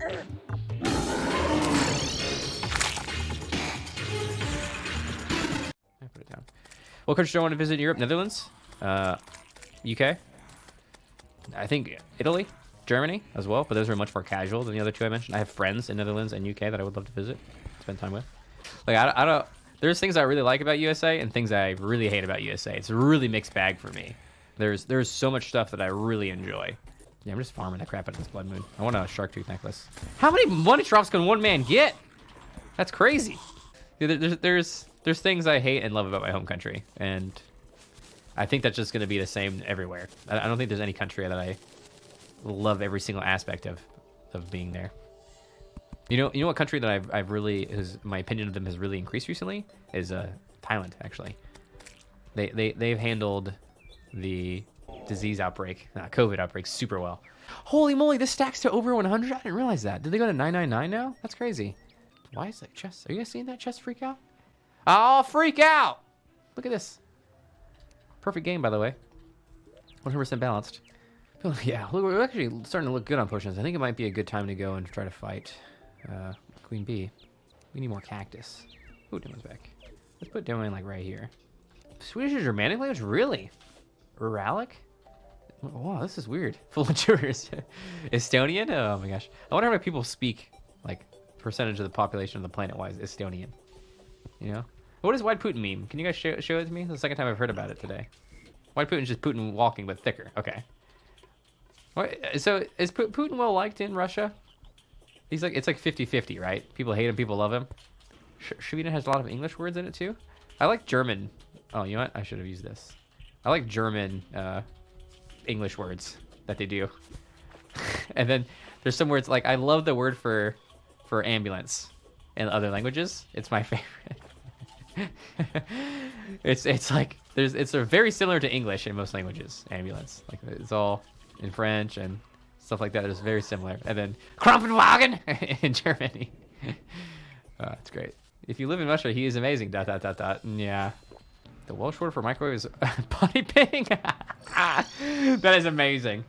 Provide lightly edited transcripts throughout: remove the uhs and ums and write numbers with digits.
Put it down. What country do I want to visit in Europe? Netherlands? UK? I think Italy? Germany as well, but those are much more casual than the other two I mentioned. I have friends in Netherlands and UK that I would love to visit, spend time with. Like, I don't... There's things I really like about USA and things I really hate about USA. It's a really mixed bag for me. There's so much stuff that I really enjoy. Yeah, I'm just farming the crap out of this blood moon. I want a shark tooth necklace. How many money drops can one man get? That's crazy. There's things I hate and love about my home country, and I think that's just going to be the same everywhere. I don't think there's any country that I love every single aspect of being there. You know what country that I've really, my opinion of them has really increased recently is Thailand. Actually, they've handled the disease outbreak, COVID outbreak, super well. Holy moly, this stacks to over 100. I didn't realize that. Did they go to 999 now? That's crazy. Why is that chest? Are you guys seeing that chest freak out? Oh, freak out! Look at this. Perfect game, by the way. 100% balanced. Yeah, look, we're actually starting to look good on potions. I think it might be a good time to go and try to fight Queen Bee. We need more cactus. Ooh, Dylan's back. Let's put Dylan like right here. Swedish is Germanic language? Really? Uralic? Wow, this is weird. Full of gibberish. Estonian? Oh my gosh. I wonder how many people speak, like, percentage of the population of the planet-wise Estonian. You know? What does White Putin mean? Can you guys show it to me? It's the second time I've heard about it today. White Putin's just Putin walking, but thicker. Okay. So is Putin well liked in Russia? He's like, it's like 50-50, right? People hate him, people love him. Sweden has a lot of English words in it too. I like German. Oh, you know what? I should have used this. I like German English words that they do. And then there's some words like, I love the word for ambulance in other languages. It's my favorite. it's like it's very similar to English in most languages. Ambulance, like it's all in French and stuff like that. It's very similar. And then Krankenwagen in Germany. It's great. If you live in Russia, he is amazing. ... Yeah. The Welsh word for microwave is potty ping. That is amazing.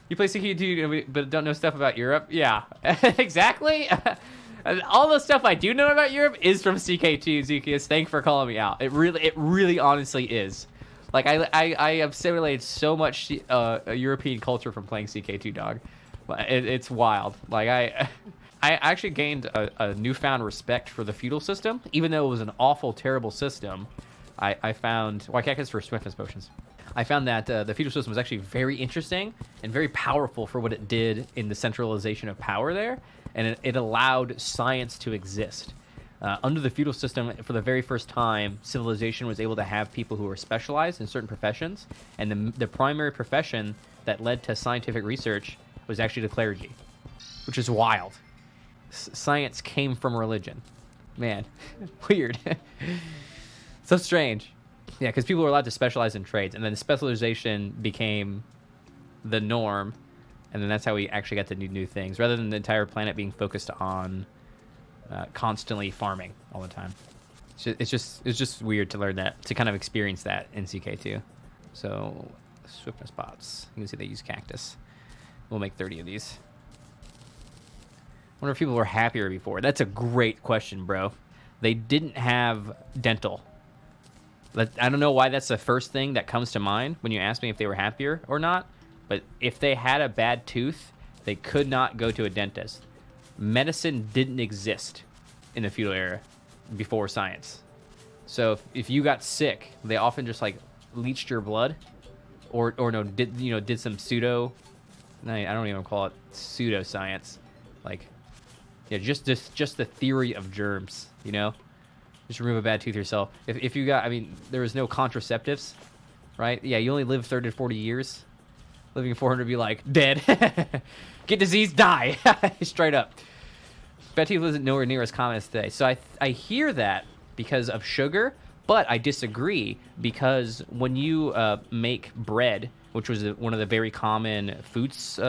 You play CK2 but don't know stuff about Europe? Yeah, exactly. All the stuff I do know about Europe is from CK2, Zukius. Thanks for calling me out. It really honestly is. Like, I assimilated so much European culture from playing CK2, dog. It's wild. Like, I actually gained a newfound respect for the feudal system. Even though it was an awful, terrible system, I found... Well, I can't for swiftness potions. I found that the feudal system was actually very interesting and very powerful for what it did in the centralization of power there. And it allowed science to exist. Under the feudal system, for the very first time, civilization was able to have people who were specialized in certain professions. And the primary profession that led to scientific research was actually the clergy, which is wild. Science came from religion. Man, weird. So strange. Yeah, because people were allowed to specialize in trades, and then specialization became the norm, and then that's how we actually got to do new things, rather than the entire planet being focused on constantly farming all the time. It's just weird to learn that, to kind of experience that in CK2. So, swiftness bots. You can see they use cactus. We'll make 30 of these. I wonder if people were happier before. That's a great question, bro. They didn't have dental. I don't know why that's the first thing that comes to mind when you ask me if they were happier or not, but if they had a bad tooth, they could not go to a dentist. Medicine didn't exist in the feudal era before science. So if you got sick, they often just like leached your blood or did some pseudo, I don't even call it pseudoscience. Like, yeah, just the theory of germs, you know? Just remove a bad tooth yourself. If you got, I mean, there was no contraceptives, right? Yeah, you only live 30 to 40 years. Living 400 would be like, dead. Get disease, die. Straight up. Bad tooth isn't nowhere near as common as today. So I hear that because of sugar, but I disagree because when you make bread, which was one of the very common foods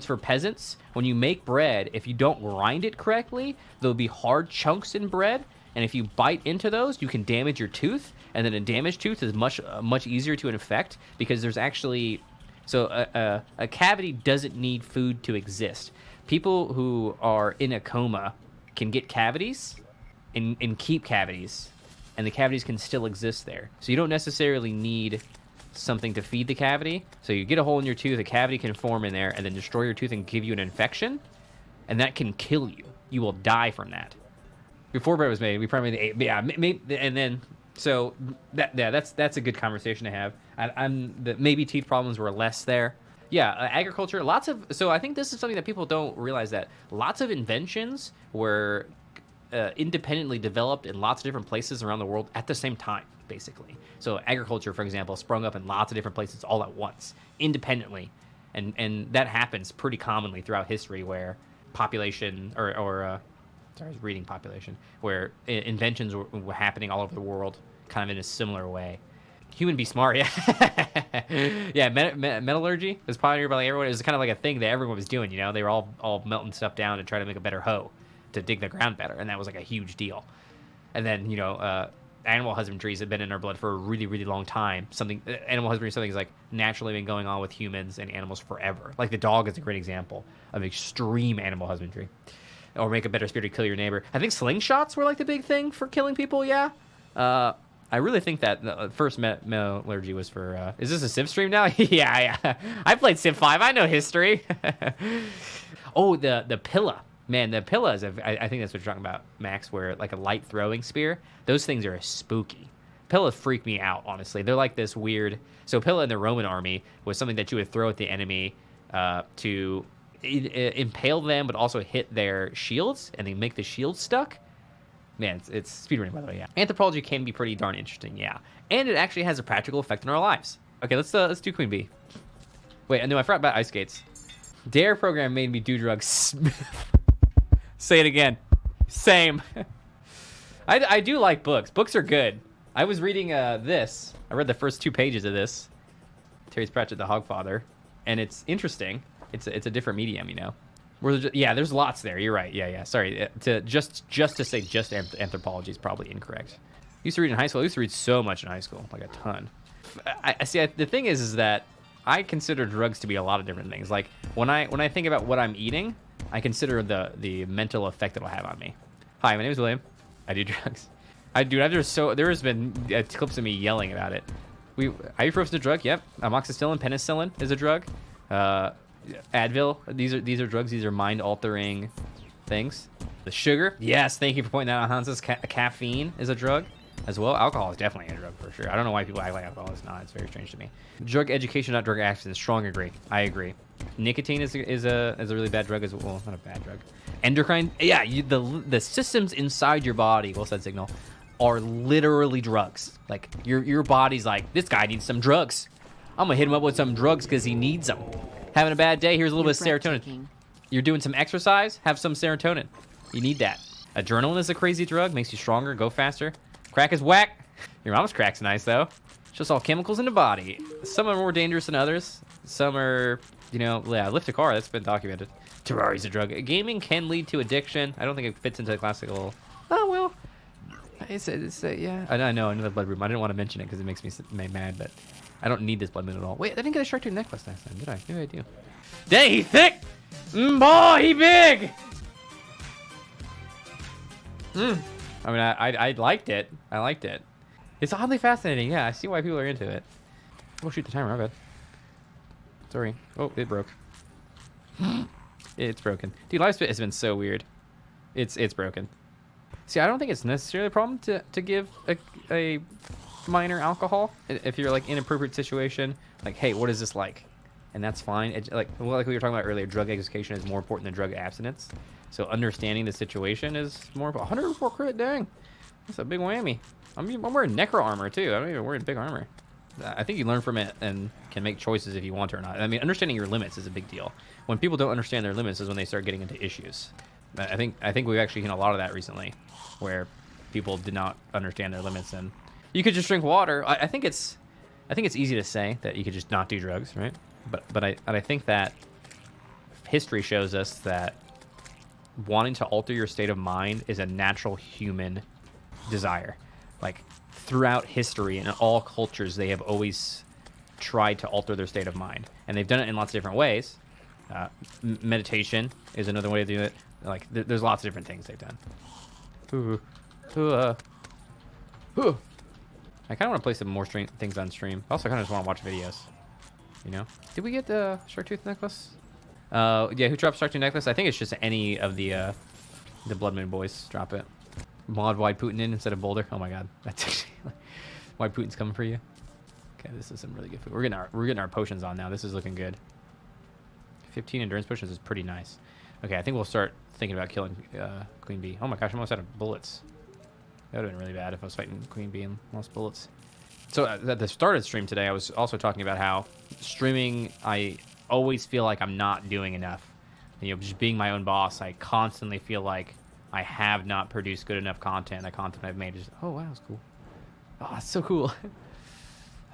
for peasants, when you make bread, if you don't grind it correctly, there'll be hard chunks in bread, and if you bite into those, you can damage your tooth, and then a damaged tooth is much easier to infect because there's actually... So a cavity doesn't need food to exist, people who are in a coma can get cavities and keep cavities, and the cavities can still exist there. So you don't necessarily need something to feed the cavity. So you get a hole in your tooth, a cavity can form in there, and then destroy your tooth and give you an infection, and that can kill you. You will die from that. Before bread was made, we probably made and then so that's a good conversation to have. Maybe teeth problems were less there. Yeah, agriculture. So I think this is something that people don't realize, that lots of inventions were independently developed in lots of different places around the world at the same time, basically. So agriculture, for example, sprung up in lots of different places all at once, independently, and that happens pretty commonly throughout history, where population I was reading population, where inventions were happening all over the world, kind of in a similar way. Human be smart, yeah. Yeah, metallurgy was pioneered by everyone. It was kind of like a thing that everyone was doing, They were all melting stuff down to try to make a better hoe, to dig the ground better, and that was like a huge deal. And then, animal husbandry has been in our blood for a really, really long time. Animal husbandry is something that's like naturally been going on with humans and animals forever. Like the dog is a great example of extreme animal husbandry. Or make a better spear to kill your neighbor. I think slingshots were like the big thing for killing people, yeah. I really think that the first metallurgy was for... is this a Civ stream now? Yeah. I played Civ 5. I know history. Oh, the Pilla. Man, the Pilla is... I think that's what you're talking about, Max, where like a light throwing spear. Those things are spooky. Pilla freak me out, honestly. They're like this weird... So Pilla in the Roman army was something that you would throw at the enemy to... impale them, but also hit their shields, and they make the shields stuck. Man, it's speedrunning, by the way, yeah. Anthropology can be pretty darn interesting, yeah. And it actually has a practical effect in our lives. Okay, let's do Queen Bee. Wait, no, I forgot about ice skates. Dare program made me do drugs. Say it again. Same. I do like books. Books are good. I was reading this. I read the first 2 pages of this. Terry Pratchett, the Hogfather, and it's interesting. It's a different medium, there's lots there. You're right. Yeah. Sorry, just to say just anthropology is probably incorrect. Used to read in high school. I used to read so much in high school, like a ton. I see. The thing is that I consider drugs to be a lot of different things. Like when I think about what I'm eating, I consider the mental effect it'll have on me. Hi, my name is William. I do drugs. There has been clips of me yelling about it. Ibuprofen is a drug. Yep. Amoxicillin, penicillin is a drug. Advil, these are drugs. These are mind-altering things. The sugar, yes, thank you for pointing that out, Hanses. Caffeine is a drug as well. Alcohol is definitely a drug for sure. I don't know why people act like alcohol is not. It's very strange to me. Drug education, not drug action. Strong agree. I agree. Nicotine is a really bad drug as well. Not a bad drug. Endocrine, yeah. The systems inside your body, well said, Signal, are literally drugs. Like your body's like, this guy needs some drugs. I'm gonna hit him up with some drugs because he needs them. Having a bad day, here's a little bit of serotonin. You're doing some exercise, have some serotonin. You need that. Adrenaline is a crazy drug, makes you stronger, go faster. Crack is whack. Your mom's crack's nice though. It's just all chemicals in the body. Some are more dangerous than others. Some are, lift a car, that's been documented. Terraria's a drug. Gaming can lead to addiction. I don't think it fits into the classical. Oh well. Yeah. I know another blood room. I didn't want to mention it because it makes me mad, but I don't need this blood moon at all. Wait, I didn't get a shark tooth necklace last time, did I? Maybe I do. Dang, he thick! Boy, he big! I mean, I liked it. I liked it. It's oddly fascinating. Yeah, I see why people are into it. Oh, shoot, the timer. My bad. Sorry. Oh, it broke. It's broken. Dude, LiveSpit has been so weird. It's broken. See, I don't think it's necessarily a problem to give a minor alcohol if you're like in an appropriate situation. Like, hey, what is this like? And that's fine. Like we were talking about earlier, drug education is more important than drug abstinence. So understanding the situation is more important. 104 crit, dang. That's a big whammy. I'm wearing necro armor too. I'm not even wearing big armor. I think you learn from it and can make choices if you want to or not. I mean, understanding your limits is a big deal. When people don't understand their limits is when they start getting into issues. I think we've actually seen a lot of that recently, where people did not understand their limits, and you could just drink water. I think it's easy to say that you could just not do drugs, right? But I think that history shows us that wanting to alter your state of mind is a natural human desire. Like throughout history and in all cultures, they have always tried to alter their state of mind, and they've done it in lots of different ways. Meditation is another way to do it. Like, there's lots of different things they've done. I kind of want to play some more things on stream. I also kind of just want to watch videos. You know? Did we get the Shark Tooth necklace? Yeah, who dropped Shark Tooth necklace? I think it's just any of the Blood Moon boys drop it. Mod White Putin in instead of Boulder. Oh my god, that's actually White Putin's coming for you. Okay, this is some really good food. We're getting our potions on now. This is looking good. 15 endurance potions is pretty nice. Okay, I think we'll start thinking about killing Queen Bee. Oh my gosh, I'm almost out of bullets. That would have been really bad if I was fighting Queen Bee and lost bullets. So at the start of the stream today, I was also talking about how streaming, I always feel like I'm not doing enough. You know, just being my own boss, I constantly feel like I have not produced good enough content. The content I've made is, oh wow, that's cool. Oh, that's so cool.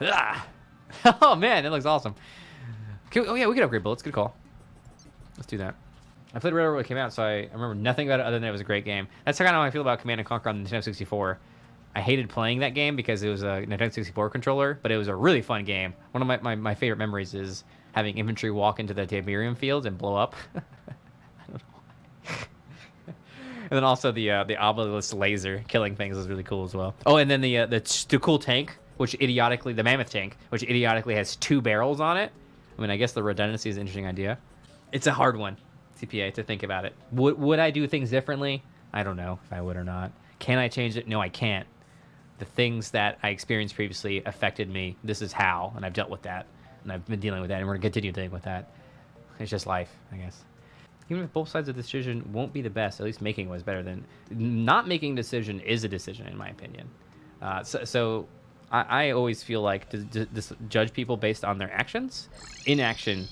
Oh man, that looks awesome. Okay, oh yeah, we could upgrade bullets. Good call. Let's do that. I played Red Alert when it came out, so I remember nothing about it other than it was a great game. That's kind of how I feel about Command & Conquer on the Nintendo 64. I hated playing that game because it was a Nintendo 64 controller, but it was a really fun game. One of my favorite memories is having infantry walk into the Tiberium fields and blow up. I don't know. And then also the obelisk laser killing things was really cool as well. Oh, and then the cool tank, which idiotically, the mammoth tank, which idiotically has 2 barrels on it. I mean, I guess the redundancy is an interesting idea. It's a hard one, CPA, to think about it. Would I do things differently? I don't know if I would or not. Can I change it? No, I can't. The things that I experienced previously affected me. This is how, and I've dealt with that, and I've been dealing with that, and we're going to continue dealing with that. It's just life, I guess. Even if both sides of the decision won't be the best, at least making was better than... Not making a decision is a decision, in my opinion. So I always feel like to judge people based on their actions. Inaction,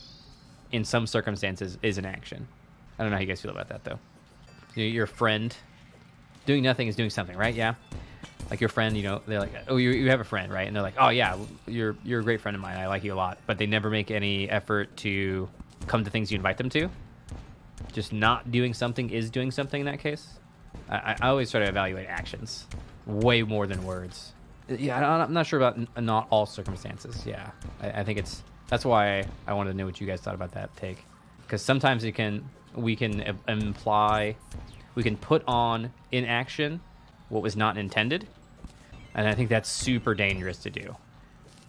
in some circumstances, is an action. I don't know how you guys feel about that, though. Your friend... Doing nothing is doing something, right? Yeah? Like your friend, you know, they're like, oh, you have a friend, right? And they're like, oh, yeah, you're a great friend of mine. I like you a lot. But they never make any effort to come to things you invite them to. Just not doing something is doing something in that case. I always try to evaluate actions way more than words. Yeah, I'm not sure about not all circumstances. Yeah, I think that's why I wanted to know what you guys thought about that take. Because sometimes we can imply, we can put on in action what was not intended. And I think that's super dangerous to do.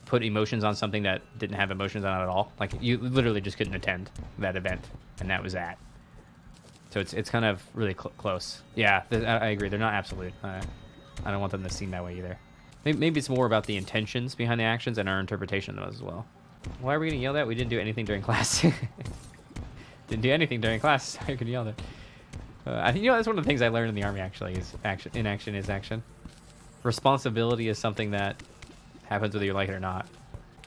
Put emotions on something that didn't have emotions on it at all. Like, you literally just couldn't attend that event, and that was that. So it's kind of really close. Yeah, I agree. They're not absolute. I don't want them to seem that way either. Maybe it's more about the intentions behind the actions and our interpretation of those as well. Why are we getting yelled at? We didn't do anything during class. Didn't do anything during class. Sorry, I could yell at. I think, you know, that's one of the things I learned in the Army, actually, is action. Inaction is action. Responsibility is something that happens whether you like it or not.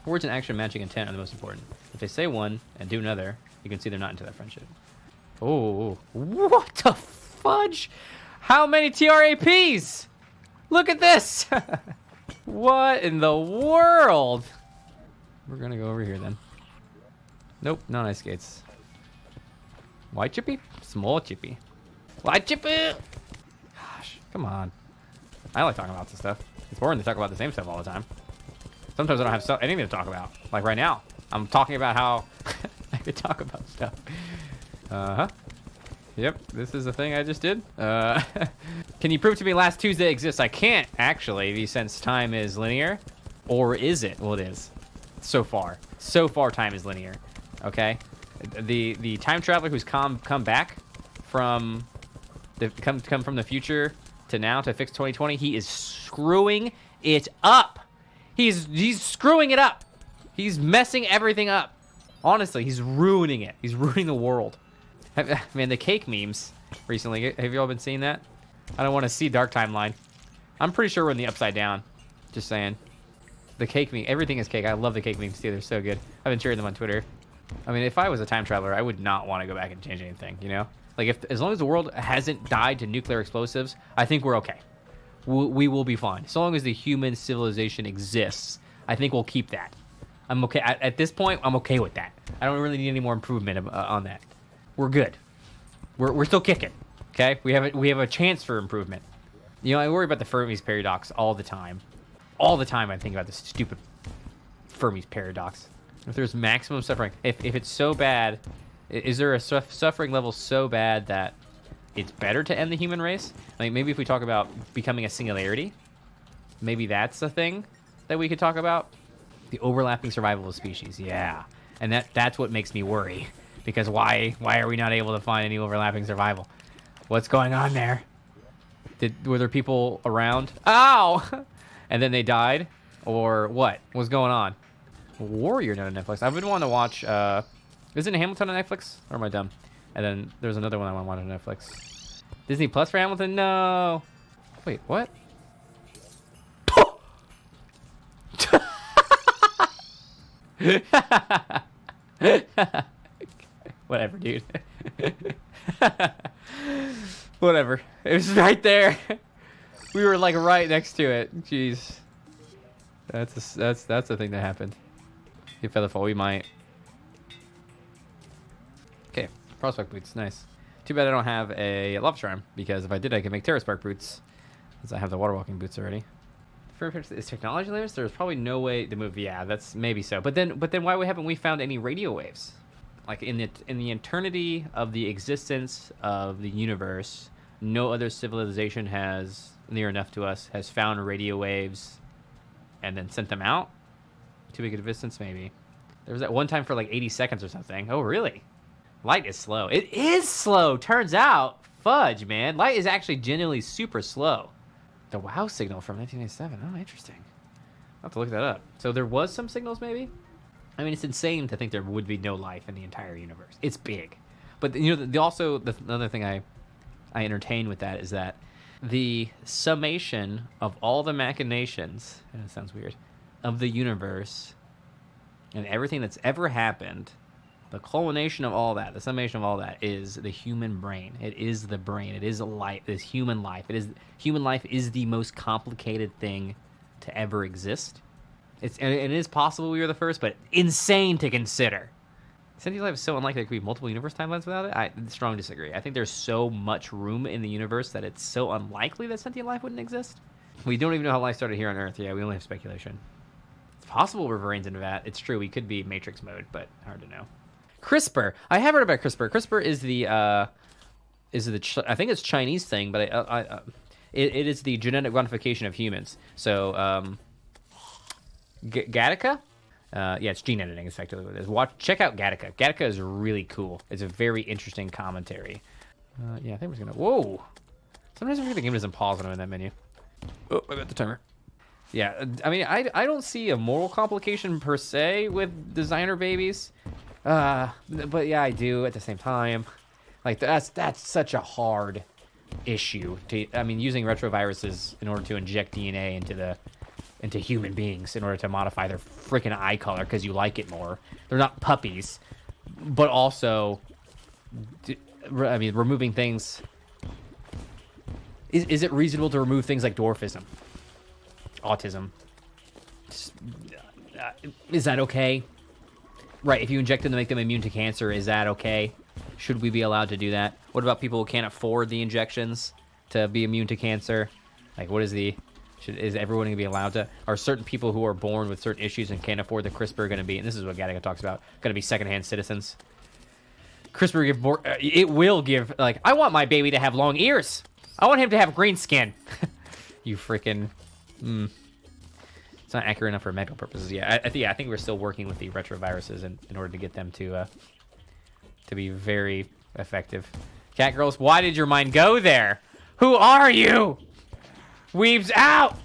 Words and action matching intent are the most important. If they say one and do another, you can see they're not into that friendship. Oh, what the fudge? How many TRAPs? Look at this. What in the world? We're gonna go over here then. Nope, no ice skates. White chippy? Small chippy. White chippy! Gosh, come on. I like talking about this stuff. It's boring to talk about the same stuff all the time. Sometimes I don't have anything to talk about. Like right now, I'm talking about how I could talk about stuff. Uh-huh. Yep, this is the thing I just did. Can you prove to me last Tuesday exists? I can't, actually, since time is linear. Or is it? Well, it is. So far. So far, time is linear. Okay? The time traveler who's come back from come from the future to now to fix 2020, he is screwing it up. He's screwing it up. He's messing everything up. Honestly, he's ruining it. He's ruining the world. Man, the cake memes recently. Have you all been seeing that? I don't want to see Dark Timeline. I'm pretty sure we're in the Upside Down. Just saying. The cake meme. Everything is cake. I love the cake memes too. They're so good. I've been sharing them on Twitter. I mean, if I was a time traveler, I would not want to go back and change anything, you know? Like, as long as the world hasn't died to nuclear explosives, I think we're okay. We will be fine. So long as the human civilization exists, I think we'll keep that. I'm okay. At this point, I'm okay with that. I don't really need any more improvement on that. We're good. We're still kicking. Okay? We have a chance for improvement. You know, I worry about the Fermi's paradox all the time. All the time I think about this stupid Fermi's paradox. If there's maximum suffering, if it's so bad Is there a suffering level so bad that it's better to end the human race? Like, maybe if we talk about becoming a singularity, maybe that's a thing that we could talk about. The overlapping survival of species, yeah. And that's what makes me worry. Because why are we not able to find any overlapping survival? What's going on there? Were there people around? Ow! And then they died? Or what? What's going on? Warrior not on Netflix. I've been wanting to watch, isn't Hamilton on Netflix? Or am I dumb? And then there's another one I want to watch on Netflix. Disney Plus for Hamilton? No. Wait, what? Whatever, dude. Whatever. It was right there. We were like right next to it. Jeez. That's the thing that happened. If feather fall, we might. Okay, prospect boots, nice. Too bad I don't have a lava shrine, because if I did, I could make Terra Spark boots, since I have the water walking boots already. Is technology limits? There's probably no way to move. Yeah, that's maybe so. But then why haven't we found any radio waves? Like in the eternity of the existence of the universe, no other civilization has near enough to us has found radio waves, and then sent them out to big a distance. Maybe there was that one time for like 80 seconds or something. Oh, really? Light is slow. It is slow. Turns out, fudge, man. Light is actually genuinely super slow. The WoW signal from 1987. Oh, interesting. I'll have to look that up. So there was some signals, maybe? I mean, it's insane to think there would be no life in the entire universe. It's big. But, you know, the other thing I entertain with that is that the summation of all the machinations, and it sounds weird, of the universe and everything that's ever happened, the culmination of all that, the summation of all that is the human brain. It is the brain. It is life. It is human life. Human life is the most complicated thing to ever exist. And it is possible we were the first, but insane to consider. Sentient life is so unlikely there could be multiple universe timelines without it. I strongly disagree. I think there's so much room in the universe that it's so unlikely that sentient life wouldn't exist. We don't even know how life started here on Earth. Yeah, we only have speculation. It's possible we're brains into that. It's true. We could be Matrix mode, but hard to know. CRISPR. I have heard about CRISPR. CRISPR is I think it's Chinese thing, but it is the genetic modification of humans. So Gattaca. Yeah, it's gene editing, effectively what it is. Check out Gattaca. Gattaca is really cool. It's a very interesting commentary. Yeah, I think we're gonna. Whoa! Sometimes I forget the game doesn't pause when I'm in that menu. Oh, I got the timer. Yeah, I mean, I don't see a moral complication per se with designer babies. But yeah, I do at the same time. Like that's such a hard issue. I mean, using retroviruses in order to inject DNA into human beings in order to modify their freaking eye color because you like it more. They're not puppies, but also, I mean, removing things. Is it reasonable to remove things like dwarfism, autism? Is that okay? Right, if you inject them to make them immune to cancer, is that okay? Should we be allowed to do that? What about people who can't afford the injections to be immune to cancer? Like, what is is everyone going to be allowed to? Are certain people who are born with certain issues and can't afford the CRISPR going to be, and this is what Gattaca talks about, going to be secondhand citizens? CRISPR it will give, like, I want my baby to have long ears. I want him to have green skin. You freaking, It's not accurate enough for medical purposes. Yeah, I think we're still working with the retroviruses in order to get them to be very effective. Cat girls, why did your mind go there? Who are you? Weebs out!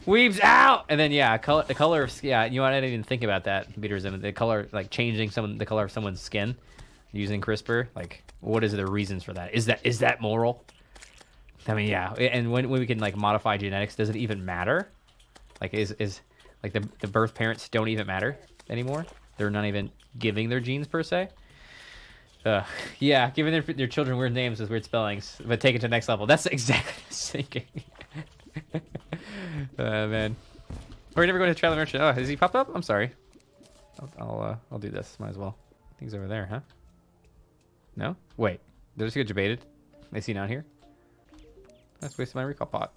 Weebs out! And then yeah, the color of yeah, you know what? I didn't even think about that. The color, like changing the color of someone's skin using CRISPR. Like, what is the reasons for that? Is that moral? I mean, yeah. And when we can like modify genetics, does it even matter? Like, is like the birth parents don't even matter anymore? They're not even giving their genes per se. Yeah, giving their children weird names with weird spellings, but take it to the next level. That's exactly what I was thinking. Man. We're never going to Traveler Merchant. Oh, has he popped up? I'm sorry. I'll do this. Might as well. Things over there, huh? No? Wait. Did I just get debated? Is he not here? That's wasting my recall pot.